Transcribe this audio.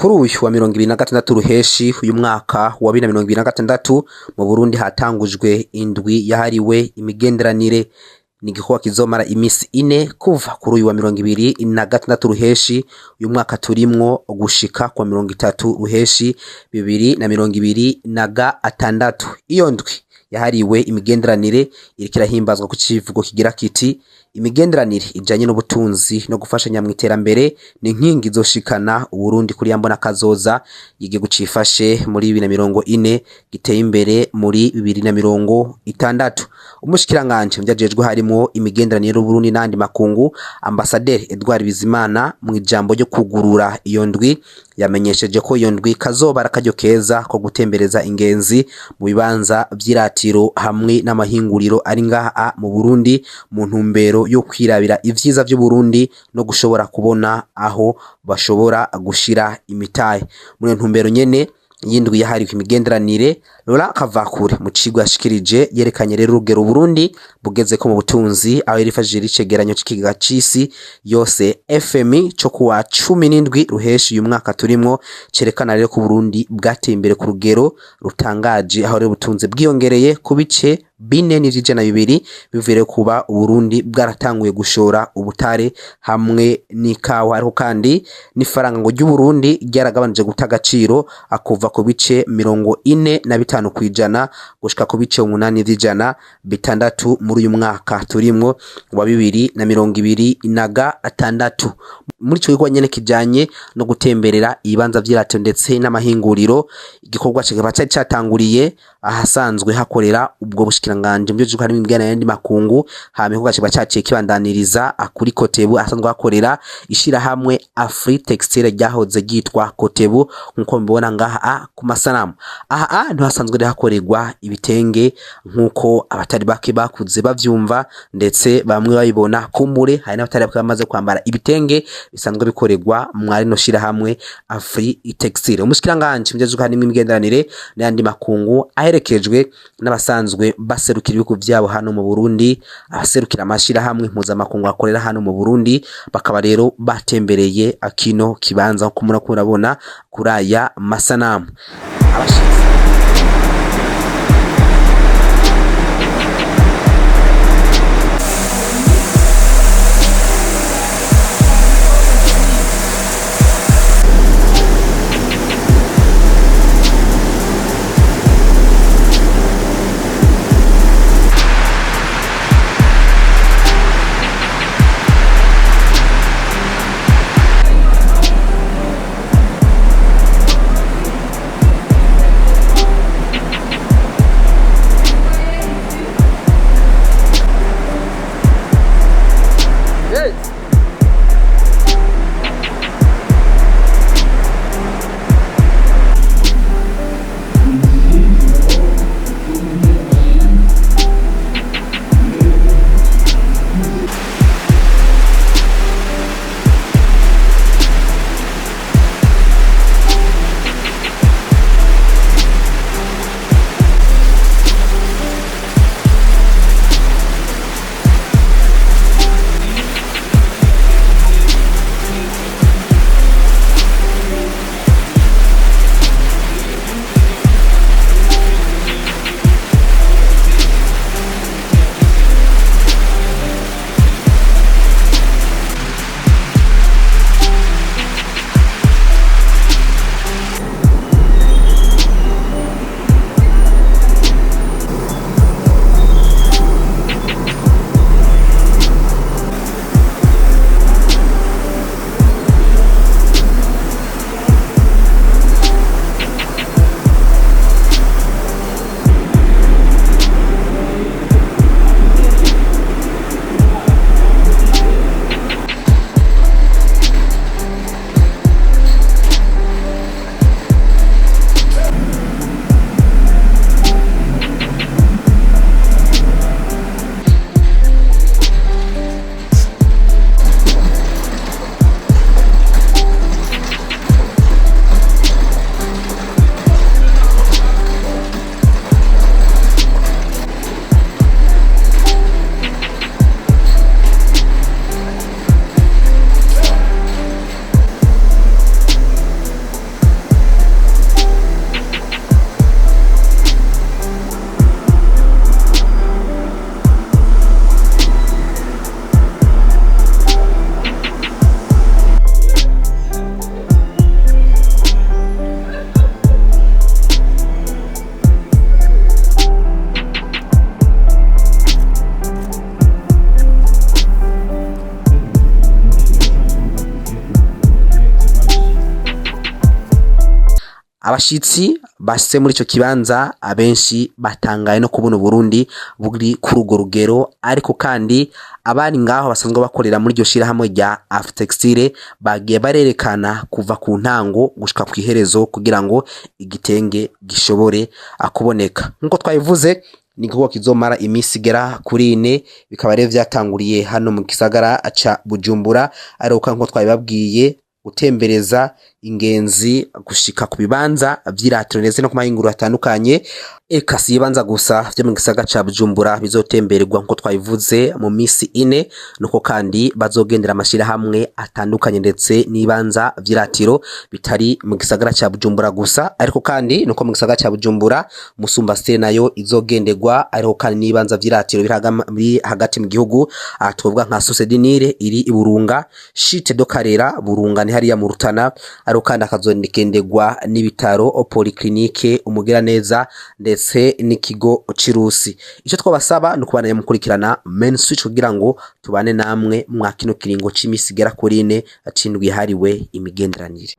Kuri uyu wa 2026 ruheshi uyu mwaka wa 2026 mu Burundi hatangujwe indwi yahariwe imigenderanire. Ni igikorwa kizomara imisi 4 kuva kuri uyu wa 2026 ruheshi uyu mwaka turimwo gushika kwa 30 ruheshi 2026. Iyo ndwi yahariwe imigenderanire iriko irahimbazwa ku civugo kigira kiti imigenderanire ijanye n'ubutunzi no gufashanya mu iterambere ni inkingi zoshikana Uburundi kuri yambona kazoza igihugu cifashe muri 2040 giteye imbere muri 2060. Umushikiranganje mvyajejwe harimo imigenderanire y'Uburundi n'andi makungu Ambassadeur Edouard Bizimana mu ijambo ryo kugurura iyo ndwi yamenyesheje ko iyo ndwi kazoba rakajyo keza ko gutembereza ingenzi mu bibanza vy'iratiro hamwe n'amahinguriro ari ngaha mu Burundi mu ntumbero yo kwirabira ivyiza vy'u Burundi no gushobora kubona aho bashobora gushira imitahe. Muri ntumbero nyene yindwi yahariwe imigenderanire Laurent Kavakure mu cigo yashikirije yerekanye rero urugero Burundi bugeze ko mu butunzi aho yarifashije icegeranyo c'ikiga cisi yose FMI cyo kuwa 17 ruheshi uyu mwaka turimwo cerekana rero ko Burundi bwateye imbere ku rugero rutangaje aho rero ubutunzi bwiyongereye ku bice 4.2 bivere kuba Burundi bwaratanguye gushora ubutare hamwe n'ikawa ariko kandi n'ifaranga ngo ry'u Burundi ryaragabanije guta agaciro akuva ku bice 45 kwijana gushika ku bice 8% muri uyu mwaka turimwo wa 2026. Muri cyo gikorwa nyene kijanye no gutemberera ibanza vy'irato ndetse n'amahinguriro igikorwa kikaba cyatanguriye ahasanzwe hakorera ubwo bushikiranganje mbyo hari imigana yandi makungu hame ko gaciba cyaciye kibandaniriza akuri Kotebu asanzwe akorera ishira hamwe Afri Textile ryahoze gitwa Kotebu nkuko mbona ngaha ku masanamu ntihasanzwe hakorerwa ibitenge nkuko abatari bake bakuze bavyumva ndetse bamwe babibona kumbure hari n'abatari bamaze kwambara ibitenge bisanzwe bikorerwa mwari no shira hamwe Afri Textile. Umushikiranganje mbyo harimo imigenderanire n'andi makungu aherekejwe n'abasanzwe baserukira ibihugu vyabo hano mu Burundi abaserukira amashira hamwe mpuzamakungu akorera hano mu Burundi bakaba rero batembereye akino kibanza ko murabona kuri aya masanamu. abashitsi bashitse muri ico kibanza abenshi batangaye no kubona Burundi buri kuri urwo rugero, ariko kandi abari ngaho basanzwe bakorera muri iryo shirahamwe rya Aftextile bagiye barerekana kuva ku ntango gushika ku iherezo kugira ngo igitenge gishobore kuboneka. Nkuko twabivuze ni igikorwa kizomara imisi igera kuri 4, bikaba rero vyatanguriye hano mu gisagara ca Bujumbura, ariko nkuko twabibabwiye gutembereza ingenzi gushika ku bibanza vy'iratiro ndetse no ku mahinguriro atandukanye, eka si ibibanza gusa vyo mu gisagara ca Bujumbura bizotembererwa nkuko twabivuze mu misi 4, nuko kandi bazogendera amashirahamwe atandukanye ndetse n'ibanza vy'iratiro bitari mu gisagara ca Bujumbura gusa, ariko kandi nuko mu gisagara ca Bujumbura Musumba State nayo izogenderwa, ariko kandi n'ibanza vy'iratiro biri hagati mu gihugu, twovuga nka Sosedinire iri i Burunga, Chite do Karera Burunga ni hariya mu Rutana, ariko kandi akazogendegwa n'ibitaro Polyclinique Umugiraneza ndetse n'ikigo Cirusi. Ico twabasaba no kubandanya mukurikirana Main Switch kugira ngo tubane namwe mwa kino kiringo c'imisi igera kuri 4 acindwi hariwe imigenderanire.